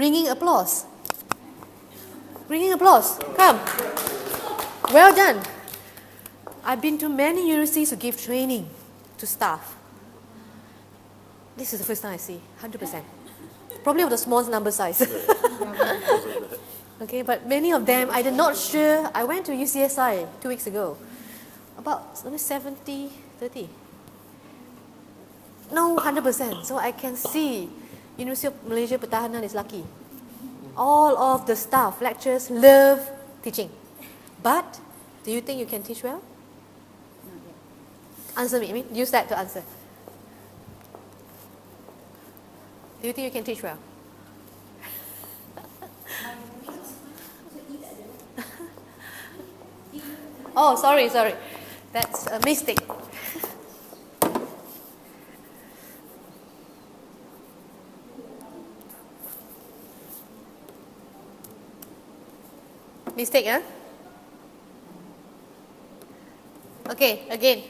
Ringing applause. Ringing applause. Come. Well done. I've been to many universities to give training to staff. This is the first time I see, 100%. Probably of the small number size. Okay, but many of them, I'm not sure. I went to UCSI 2 weeks ago. About only 70, 30. No, 100%. So I can see University of Malaysia Pertahanan is lucky. All of the staff, lecturers, love teaching. But, do you think you can teach well? Answer me. Use that to answer. Do you think you can teach well? Oh, sorry. That's a mistake. Mistake, huh? Okay, again.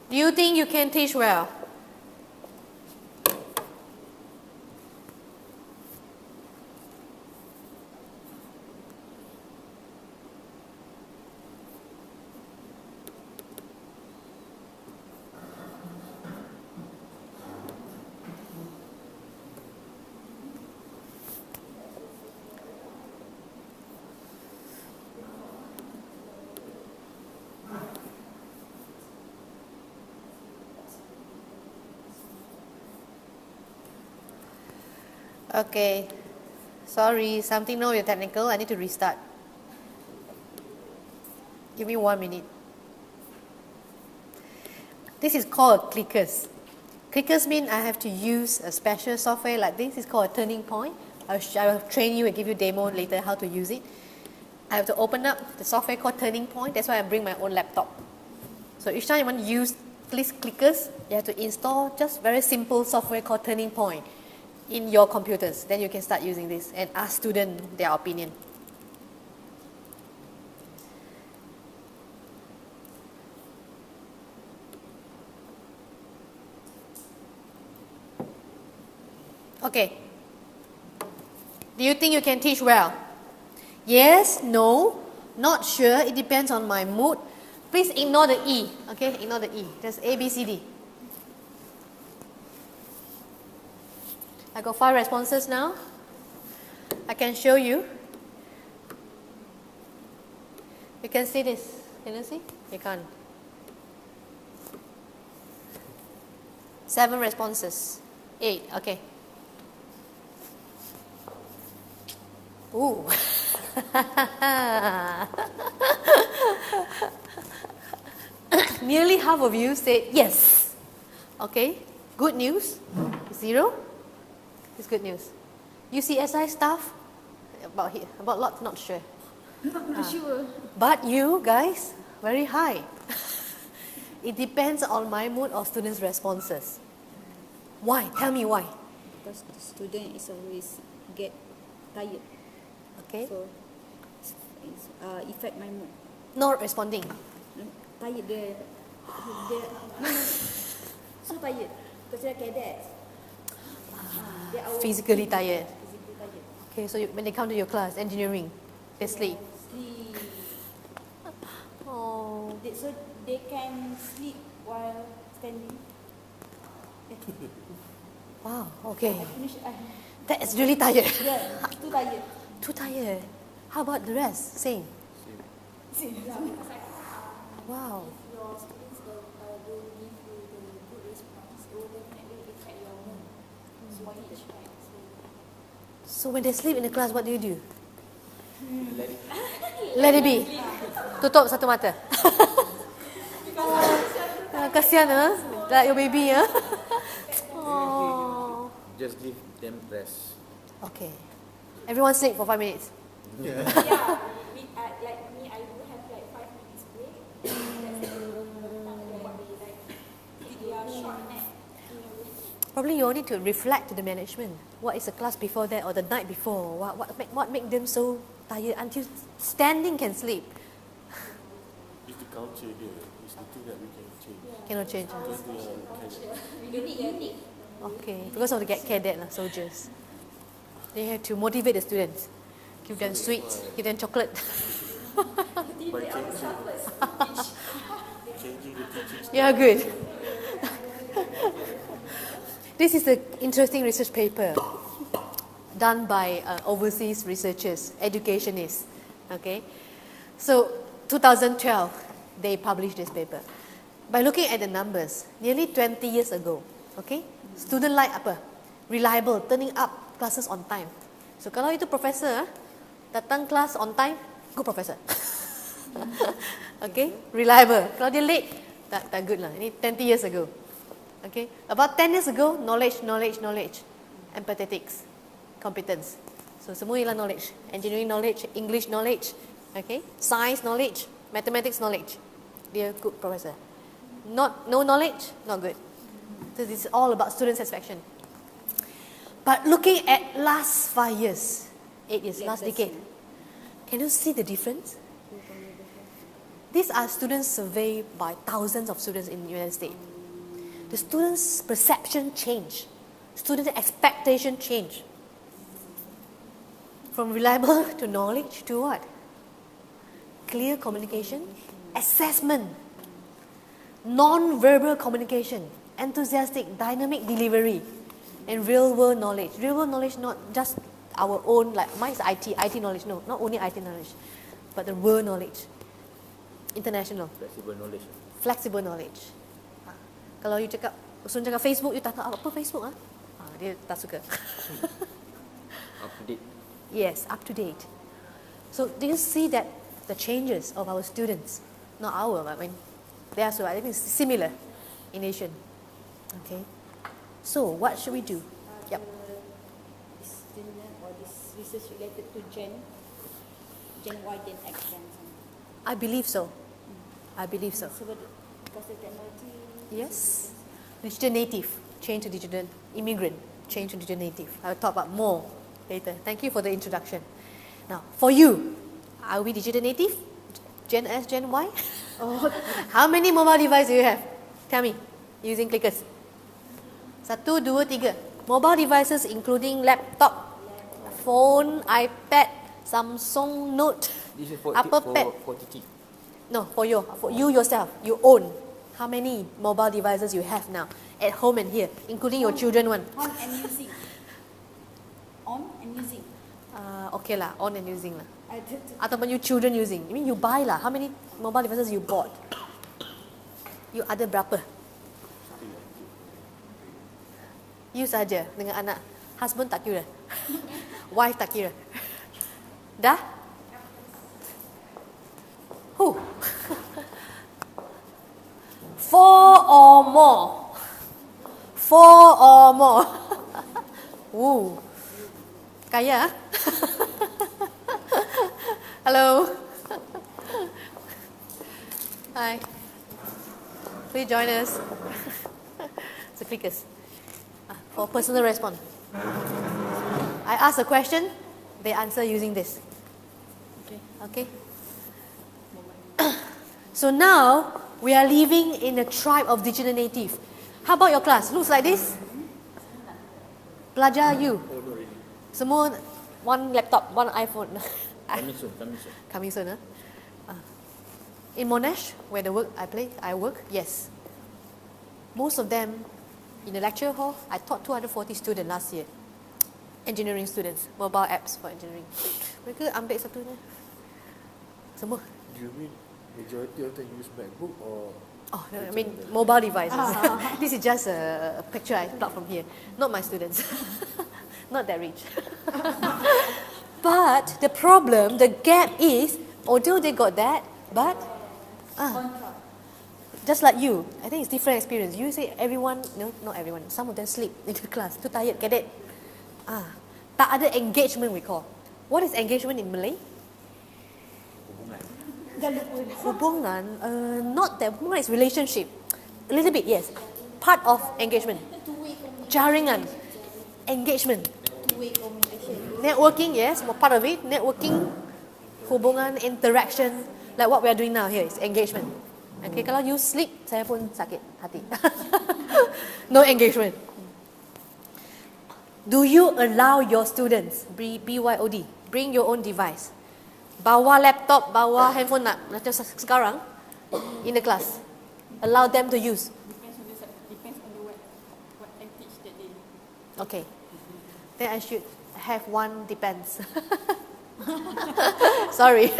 Do you think you can teach well? Okay, sorry, something wrong with technical. I need to restart. Give me 1 minute. This is called clickers. Clickers mean I have to use a special software like this. It's called a turning point. I will train you and give you a demo later how to use it. I have to open up the software called turning point. That's why I bring my own laptop. So each time you want to use these clickers, you have to install just very simple software called turning point in your computers. Then you can start using this and ask students their opinion. Okay. Do you think you can teach well? Yes, no, not sure. It depends on my mood. Please ignore the E. Okay, ignore the E. Just A, B, C, D. I got 5 responses now. I can show you. You can see this. Can you see? You can't. 7 responses. 8. Okay. Ooh. Nearly half of you said yes. Okay. Good news. 0. It's good news. UCSI staff, about lot, not sure. Not sure. But you guys, very high. It depends on my mood or students' responses. Why? Tell me why. Because the student is always get tired. Okay. So it's affect my mood. Not responding. Tired dia so tired because they're cadets. Physically tired. Okay, so when they come to your class, engineering, they sleep. Oh. So they can sleep while standing. Wow. Okay. That is really tired. Yeah, too tired. Too tired. How about the rest? Same. Wow. Your students will give you the good response. It will definitely affect your mood. So teach, right? So when they sleep in the class, what do you do? Let it be. Tutup satu mata. Kasihan, like your baby, Oh. Just give them rest. Okay. Everyone sleep for 5 minutes. Yeah, like me, I do have like 5 minutes break. They are short nap. Probably you all need to reflect to the management. What is the class before that or the night before? What make them so tired until standing can sleep? It's the culture here. It's the thing that we can change. Cannot change. Unique. Okay, because of the cadet soldiers. They have to motivate the students. Give them sweets, give them chocolate. By changing the teaching Yeah, good. This is an interesting research paper done by overseas researchers, educationists. Okay, so 2012 they published this paper. By looking at the numbers, nearly 20 years ago, okay, student like apa? Reliable, turning up classes on time. So kalau itu professor datang kelas on time, good professor. Okay, reliable. Kalau dia late, tak good lah. Ini 20 years ago. Okay, about 10 years ago, knowledge, empathetics, competence. So semua ialah knowledge, engineering knowledge, English knowledge, okay, science knowledge, mathematics knowledge. Dia good professor. No knowledge, not good. So this is all about student satisfaction. But looking at last 5 years, 8 years, last decade, can you see the difference? These are students surveyed by thousands of students in the United States. The students' perception change. Students' expectation change. From reliable to knowledge to what? Clear communication, assessment, non-verbal communication, enthusiastic, dynamic delivery, and real-world knowledge. Real-world knowledge, not just our own, like mine is IT knowledge. No, not only IT knowledge, but the world knowledge. International. Flexible knowledge. Kalau you cakap, Sun cakap Facebook, you tak tahu apa Facebook ah? Dia tak suka. up to date. Yes, up to date. So do you see that the changes of our students, not our, I mean, they are so, I think it's similar in Asian. Okay. So what should we do? Yep. This student or this research related to Gen Y, Gen X, Gen Z. I believe so. I believe so. So because the technology. Yes. Digital native, change to digital immigrant, change to digital native. I will talk about more later. Thank you for the introduction. Now, for you, are we digital native? Gen S, Gen Y? Oh, How many mobile devices do you have? Tell me, using clickers. 1, 2, 3. Mobile devices including laptop, phone, iPad, Samsung Note. This is for teaching. No, for you yourself, you own. How many mobile devices you have now at home and here, including your children one? on and using. On and using. Okay lah, on and using lah. I did. Ataupun you children using. I mean you buy lah. How many mobile devices you bought? You ada berapa? You saja dengan anak. Husband tak kira. Wife tak kira. Dah? Who? 4 or more. 4 or more. Ooh. Kaya. Hello. Hi. Please join us. So clickers. For personal response. I ask a question, they answer using this. Okay. So now we are living in a tribe of digital native. How about your class? Looks like this? Pelajar you. Semua one laptop, one iPhone. Coming soon, huh? In Monash, where I work, yes. Most of them in the lecture hall, I taught 240 students last year. Engineering students, mobile apps for engineering. Mereka ambil satunya. Semua. Do you mean majority of them use MacBook or? Oh, no, I mean mobile devices. This is just a picture I plucked from here. Not my students. Not that rich. But the problem, the gap is, although they got that, but just like you, I think it's different experience. You say everyone, no, not everyone. Some of them sleep in the class, too tired, cadet. Tak ada engagement we call. What is engagement in Malay? Hubungan, not that hubungan is relationship. A little bit, yes. Part of engagement. Jaringan. Engagement. Two-way communication. Networking, yes, part of it. Networking, hubungan, interaction. Like what we are doing now here is engagement. Okay, kalau you sleep, saya pun sakit hati. No engagement. Do you allow your students, BYOD, bring your own device? Bawa laptop, bawa handphone nak, macam sekarang, in the class. Allow them to use. Depends on the what I teach that day. Okay. Then I should have one depends. Sorry.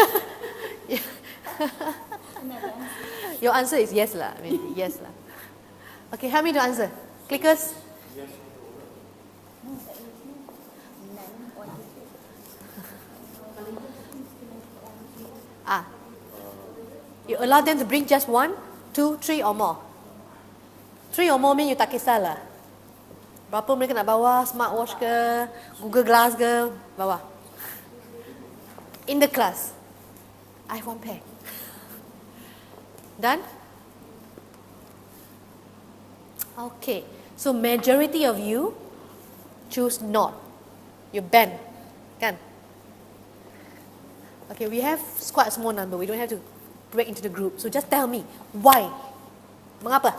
Your answer is yes lah. I mean, yes lah. Okay, help me to answer. Clickers? Ah. You allow them to bring just 1, 2, 3 or more. 3 or more mean you tak kisah lah. Berapa mereka nak bawa, smartwatch ke, Google Glass ke, bawa. In the class, I have 1 pair. Done? Okay, so majority of you choose not. You ban, kan? Okay, we have quite a small number. We don't have to break into the group. So just tell me, why? Mengapa?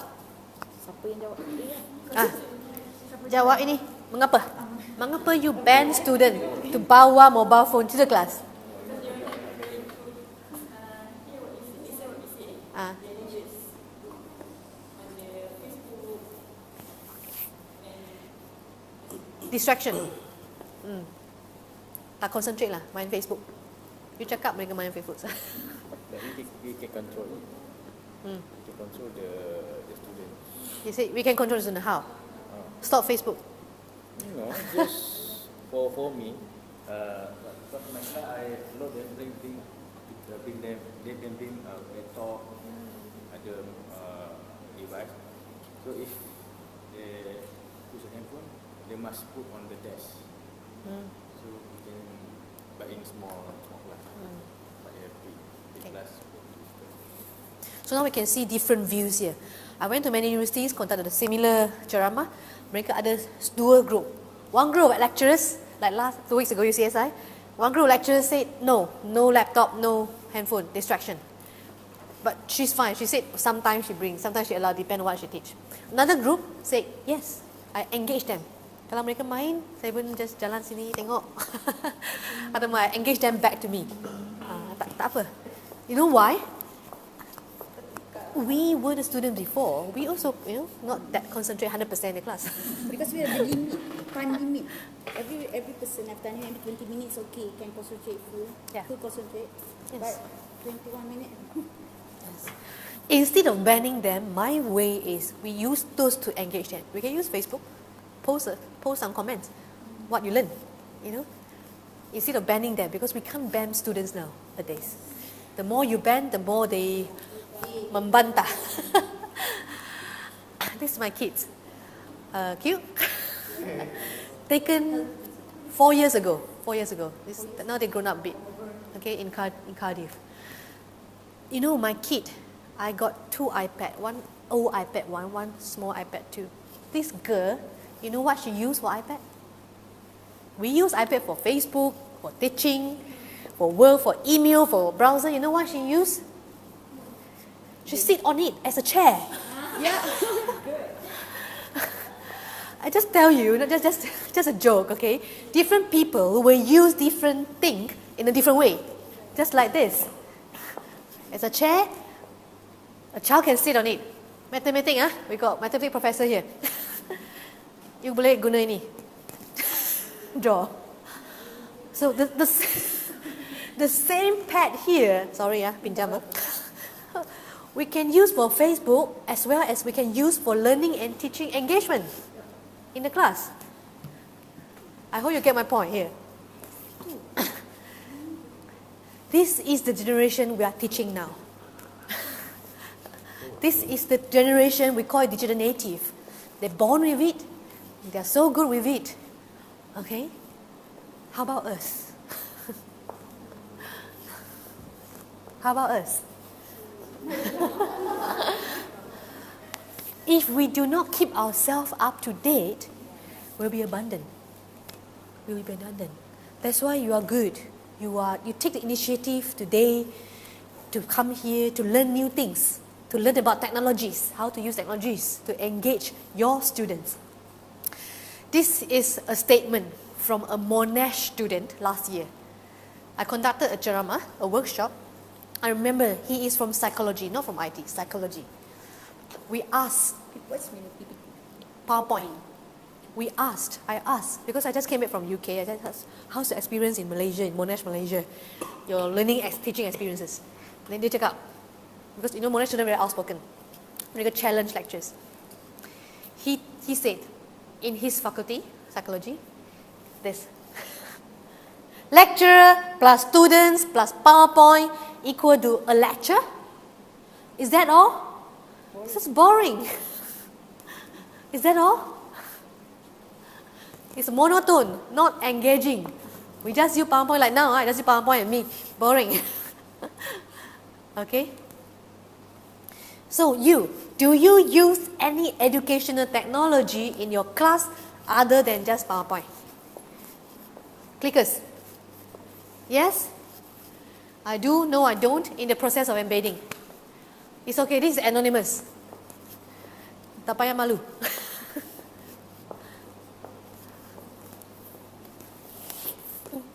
Siapa yang jawab? Jawab ini. Mengapa? Mengapa you ban student to bawa mobile phone to the class? Distraction. Tak concentrate lah, main Facebook. You cakap mereka main Facebook. We can control it. We can control the student. You say we can control the student. How? Stop Facebook. No, just for me, because my class I allow them bring them, they can bring laptop, ada device. So if they use a handphone, they must put on the desk. So we can, but in small class, but in big class. So now we can see different views here. I went to many universities, conducted a similar ceramah. Mereka ada 2 group. One group of lecturers, like 2 weeks ago UCSI, one group of lecturers said no laptop, no handphone, distraction. But she's fine. She said sometimes she brings, sometimes she allow, depend on what she teach. Another group said yes, I engage them. Kalau mereka main, saya pun just jalan sini tengok. Atau I engage them back to me. Tak apa. You know why? We were the student before. We also, not that concentrate 100% in the class. Because we have the limit, time limit. Every person after 20 minutes, okay, can concentrate full concentrate. Yes. But 21 minutes. Instead of banning them, my way is we use those to engage them. We can use Facebook, post some comments, what you learn, instead of banning them, because we can't ban students nowadays. The more you ban, the more they membantah. This is my kids. Cute. Taken 4 years ago. Now they've grown up a bit. Okay, in Cardiff. My kid, I got 2 iPad, one old iPad, one small iPad 2. This girl, you know what she used for iPad? We use iPad for Facebook, for teaching, for work, for email, for browser. You know what she used? She sit on it as a chair. Yeah. I just tell you, just a joke, okay? Different people will use different thing in a different way. Just like this. As a chair, a child can sit on it. Mathematics, we got mathematics professor here. You boleh guna ini. Draw. So the same pad here, sorry pinjam. We can use for Facebook as well as we can use for learning and teaching engagement in the class. I hope you get my point here. This is the generation we are teaching now. This is the generation we call digital native. They're born with it. They're so good with it. Okay? How about us? How about us? If we do not keep ourselves up to date, we'll be abandoned. That's why you are good. You take the initiative today to come here to learn new things. to learn about technologies, how to use technologies to engage your students. This is a statement from a Monash student last year. I conducted a ceramah, a workshop. I remember he is from psychology, not from IT, psychology. We asked, What's meaning PPT? PowerPoint. I asked, because I just came back from UK, I just asked, how's the experience in Malaysia, in Monash, Malaysia? Your learning, teaching experiences. And then they check out, because you know Monash students are very outspoken. They got challenge lectures. He said, in his faculty, psychology, this. Lecturer plus students plus PowerPoint equal to a lecture? Is that all? This is boring. Is that all? It's monotone, not engaging. We just use PowerPoint like now, I just use PowerPoint and me. Boring. Okay? So do you use any educational technology in your class other than just PowerPoint? Clickers. Yes? I do, no I don't, in the process of embedding. It's okay, this is anonymous. Tak payah malu.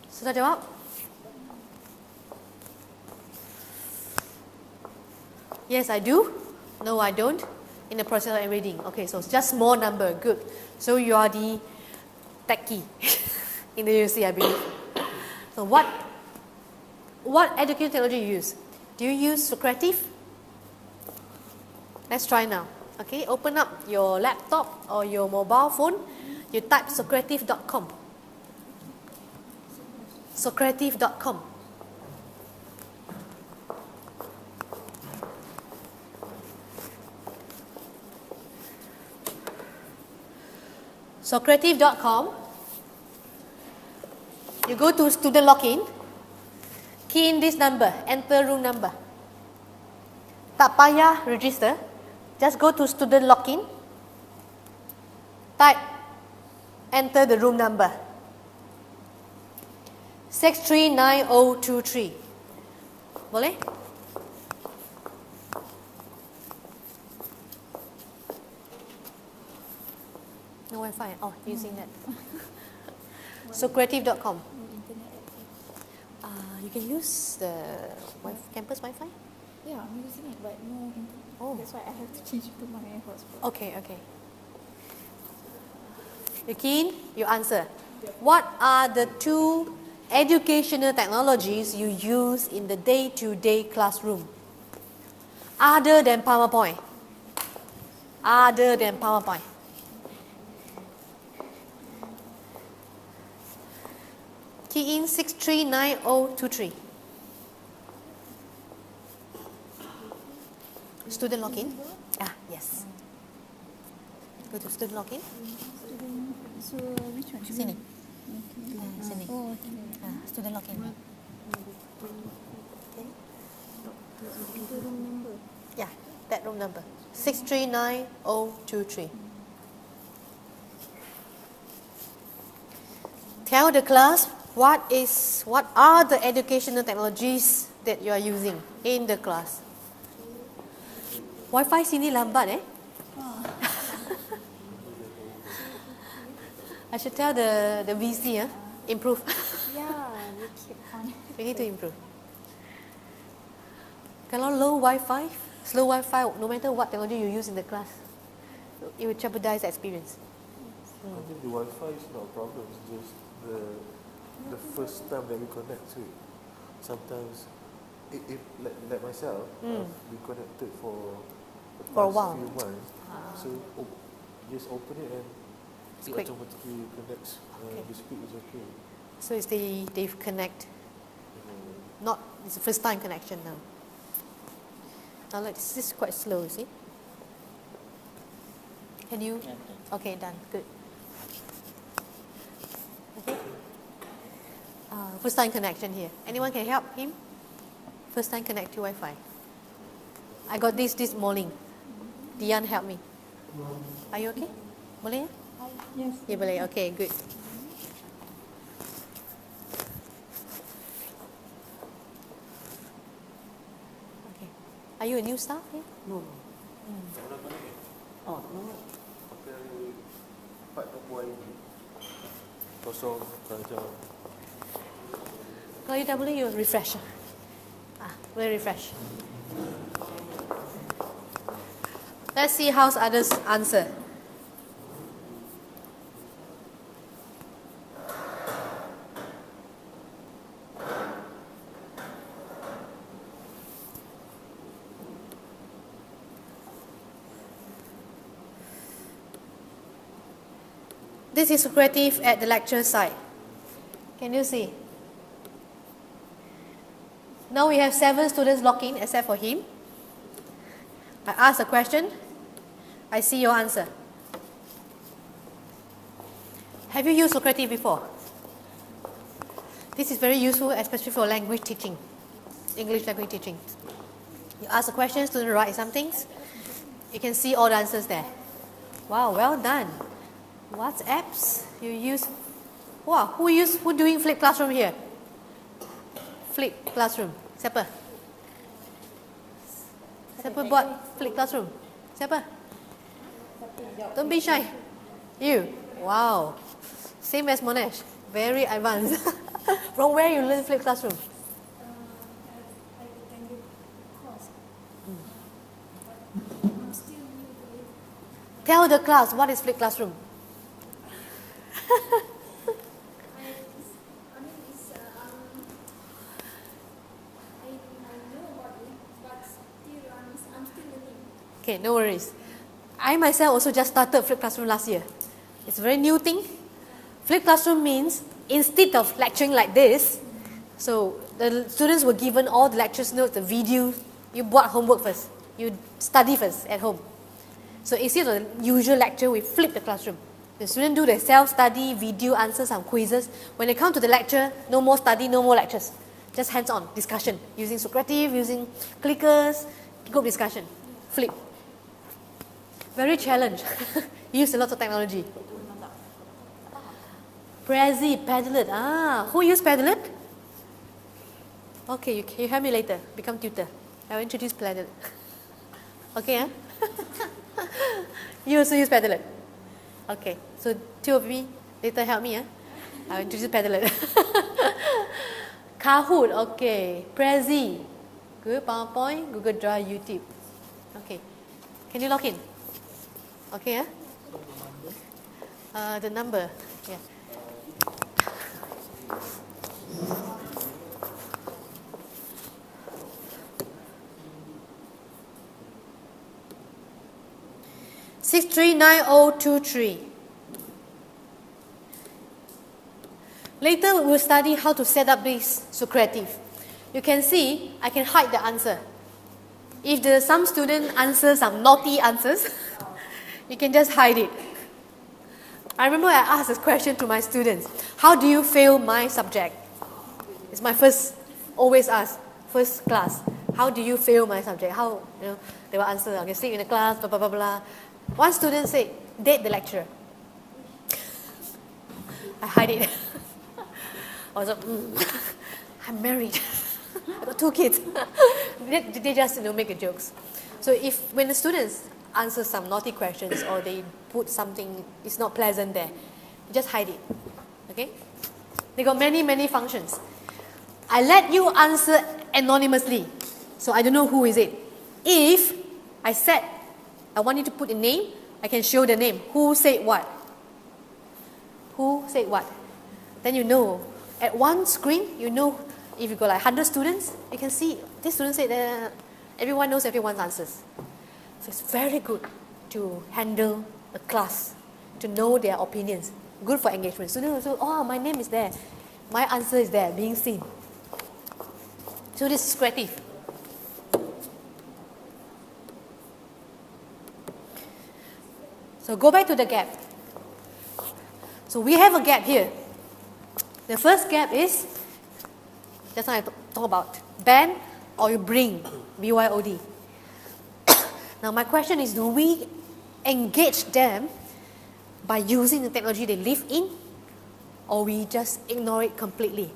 Sudah jawab? Yes, I do. No, I don't. In the process of embedding. Okay, so it's just small number. Good. So you are the techie in the university, I believe. So what educational technology you use? Do you use Socrative? Let's try now. Okay, open up your laptop or your mobile phone. You type Socrative.com. Socrative.com. Socrative.com. You go to student login. Key in this number. Enter room number. Tak payah register. Just go to student login. Type. Enter the room number. 639023. Boleh? No Wi-Fi. Oh, using that. Socrative.com. You can use the campus Wi-Fi? Yeah, I'm using it, but no internet. Oh. That's why I have to change to my hotspot. Okay. You keen? You answer. What are the 2 educational technologies you use in the day-to-day classroom? Other than PowerPoint. Other than PowerPoint. Key in 639023. Student login. Yes. Go to student login. So which one? Sini. Sini. Oh, okay. Student login. Okay. The room number. Yeah, that room number. 639023. Tell the class what are the educational technologies that you are using in the class. Wi-Fi sini lambat I should tell the VC improve. Yeah, we keep on. We need to improve. Kalau low Wi-Fi, slow Wi-Fi, no matter what technology you use in the class, it will jeopardize the experience. I think the Wi-Fi is not a problem. It's just the first time that we connect to it. Sometimes, if like myself, I've been connected for the For a past while. few months. So just open it and it quick. automatically connects. Okay. The speed is okay. So it's they connect. Not it's the first time connection now. Now this is quite slow, you see? Can you? Okay, done. Good. Okay. First time connection here. Anyone can help him? First time connect to Wi-Fi. I got this morning. Dian help me. Are you okay? Boleh ya? Yes. Ya boleh. Okay, good. Okay. Are you a new staff here? No, no. Orang mana ni? Oh, no. Pakai 4 ini. Kosong, saja. Kalau you double you refresh. We'll refresh. Let's see how others answer. This is Socrates at the lecture site. Can you see? Now we have 7 students logged in except for him. I ask a question. I see your answer. Have you used Socrates before? This is very useful, especially for language teaching, English language teaching. You ask a question, student write some things. You can see all the answers there. Wow, well done. What apps you use? Wow, who doing Flip Classroom here? Flip Classroom. Siapa? Siapa buat Flip Classroom? Siapa? Don't be shy. You? Wow. Same as Monesh. Very advanced. From where you learn Flip Classroom? I attended course. I'm still new to it. Tell the class what is Flip Classroom. I know about it, but still I'm still learning. Okay, no worries. I myself also just started Flip Classroom last year. It's a very new thing. Flip Classroom means instead of lecturing like this, so the students were given all the lectures notes, the video. You buat homework first. You study first at home. So instead of the usual lecture, we flip the classroom. The students do their self-study, video, answer some quizzes. When they come to the lecture, no more study, no more lectures. Just hands-on discussion using Socrates, using clickers, group discussion. Flip. Very challenge. Use a lot of technology. Prezi, Padlet. Who use Padlet? Okay, you help me later. Become tutor. I will introduce Padlet. Okay, huh? You also use Padlet. Okay, so 2 of me later help me. I will introduce Padlet. Kahoot, okay. Prezi, Google PowerPoint, Google Drive, YouTube. Okay, can you log in? Okay, the number, yeah. Six 39023. Later we will study how to set up this Socrates. You can see I can hide the answer. If some student answers some naughty answers, you can just hide it. I remember I asked this question to my students. How do you fail my subject? It's my always ask, first class. How do you fail my subject? How, they will answer, I can sit in the class, blah, blah, blah, blah. One student said, date the lecturer. I hide it. I was like, I'm married. I got 2 kids. They just make the jokes. So when the students answer some naughty questions or they put something it's not pleasant there, just hide it. Okay? They got many, many functions. I let you answer anonymously, so I don't know who is it. If I said I want you to put a name, I can show the name. Who said what? Who said what? Then you know. At one screen, you know, if you got like 100 students, you can see this student said that everyone knows everyone's answers. So it's very good to handle a class, to know their opinions. Good for engagement. Students also, my name is there. My answer is there, being seen. So this is creative. So go back to the gap. So we have a gap here. The first gap is, just now I talk about, ban or you bring, BYOD. Now my question is, do we engage them by using the technology they live in, or we just ignore it completely?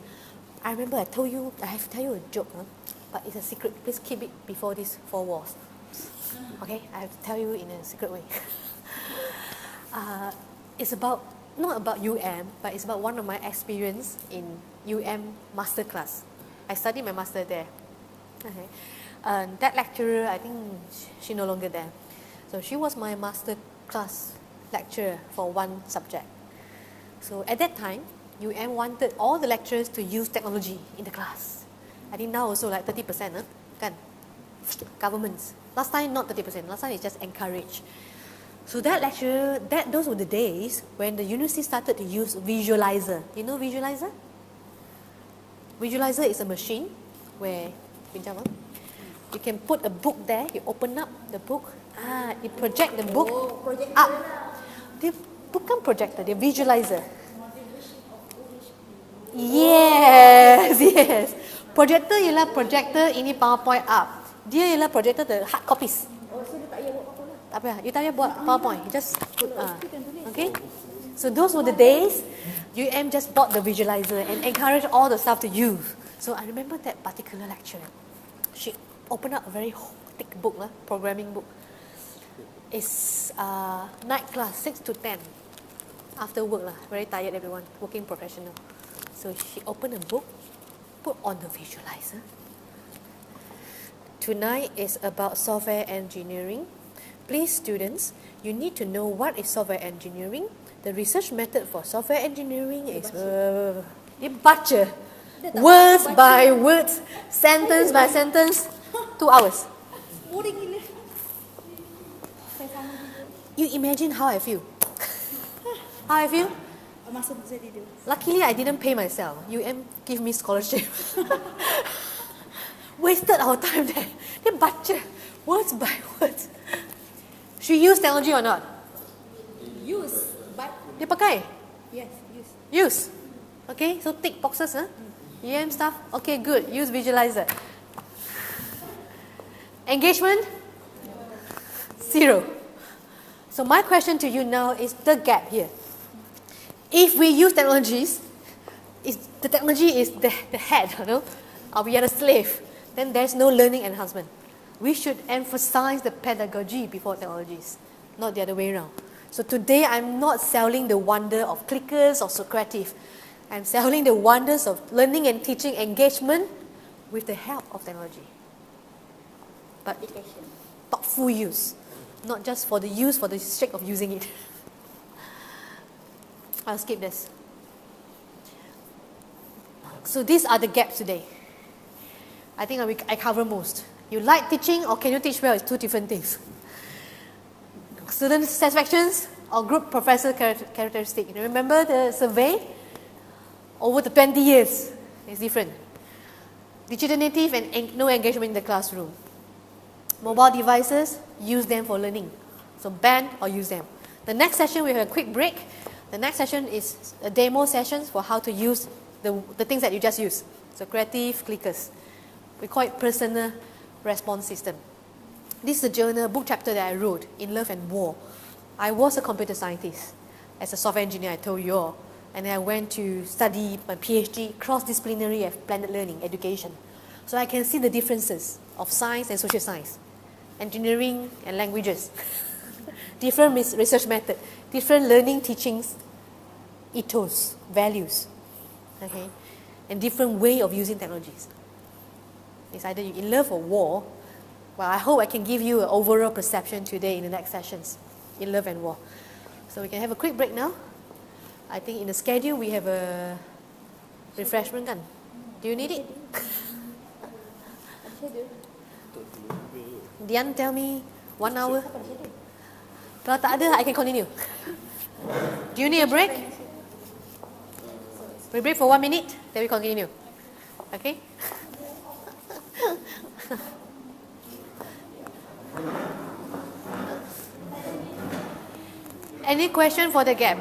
I remember I have to tell you a joke. but it's a secret. Please keep it before these four walls. Okay, I have to tell you in a secret way. It's about, not about but it's about one of my experience in masterclass. I studied my master there. Okay. That lecturer, I think she no longer there. So she was my master class lecturer for one subject. So at that time, wanted all the lecturers to use technology in the class. I think now also like 30%, kan? Governments. Last time not 30%, last time it's just encouraged. So that lecturer, those were the days when the university started to use visualizer. You know visualizer? Visualizer is a machine where you can put a book there, you open up the book, you project the book up. Dia bukan projector, dia visualizer. Yes. Projector ialah projector ini PowerPoint up. Dia ialah projector the hard copies. Oh, so dia tak payah buat apa lah. Tak payah, you tak payah buat PowerPoint, you just put, okay? So those were the days just bought the visualizer and encouraged all the staff to use. So I remember that particular lecture. She opened up a very thick book, programming book. It's night class, 6 to 10. After work, very tired everyone, working professional. So she opened a book, put on the visualizer. Tonight is about software engineering. Please students, you need to know what is software engineering. The research method for software engineering is dia baca words by words, sentence by sentence, 2 hours. Boring gila. You imagine how I feel. How I feel? Masa saya tidur. Luckily, I didn't pay myself. Give me scholarship. Wasted our time there. Dia baca words by words. She used technology or not? Use, but Dia pakai? yes, use. Use. Okay, so tick boxes, stuff. Okay, good. Use visualizer. Engagement? 0. So my question to you now is the gap here. If we use technologies, the technology is the head, we are a slave, then there's no learning enhancement. We should emphasize the pedagogy before technologies, not the other way around. So today I'm not selling the wonder of clickers or Socrative. I'm selling the wonders of learning and teaching engagement with the help of technology. But thoughtful use, not just for the sake of using it. I'll skip this. So these are the gaps today. I think I cover most. You like teaching or can you teach well is 2 different things. Student satisfactions or group professor characteristic. Remember the survey? Over the 20 years, it's different. Digital native and no engagement in the classroom. Mobile devices, use them for learning. So ban or use them. The next session we have a quick break. The next session is a demo session for how to use the things that you just used. So creative clickers. We call it personal response system. This is a journal, book chapter that I wrote, In Love and War. I was a computer scientist. As a software engineer, I told you all. And then I went to study my PhD, cross-disciplinary of blended learning, education. So I can see the differences of science and social science, engineering and languages. Different research method, different learning teachings, ethos, values, okay, and different way of using technologies. It's either you're in love or war. Well, I hope I can give you an overall perception today in the next sessions, in love and war. So we can have a quick break now. I think in the schedule we have a refreshment kan? Do you need it? Dian tell me 1 hour. Kalau tak ada, I can continue. Do you need a break? We break for 1 minute, then we continue. Okay? Any question for the gap?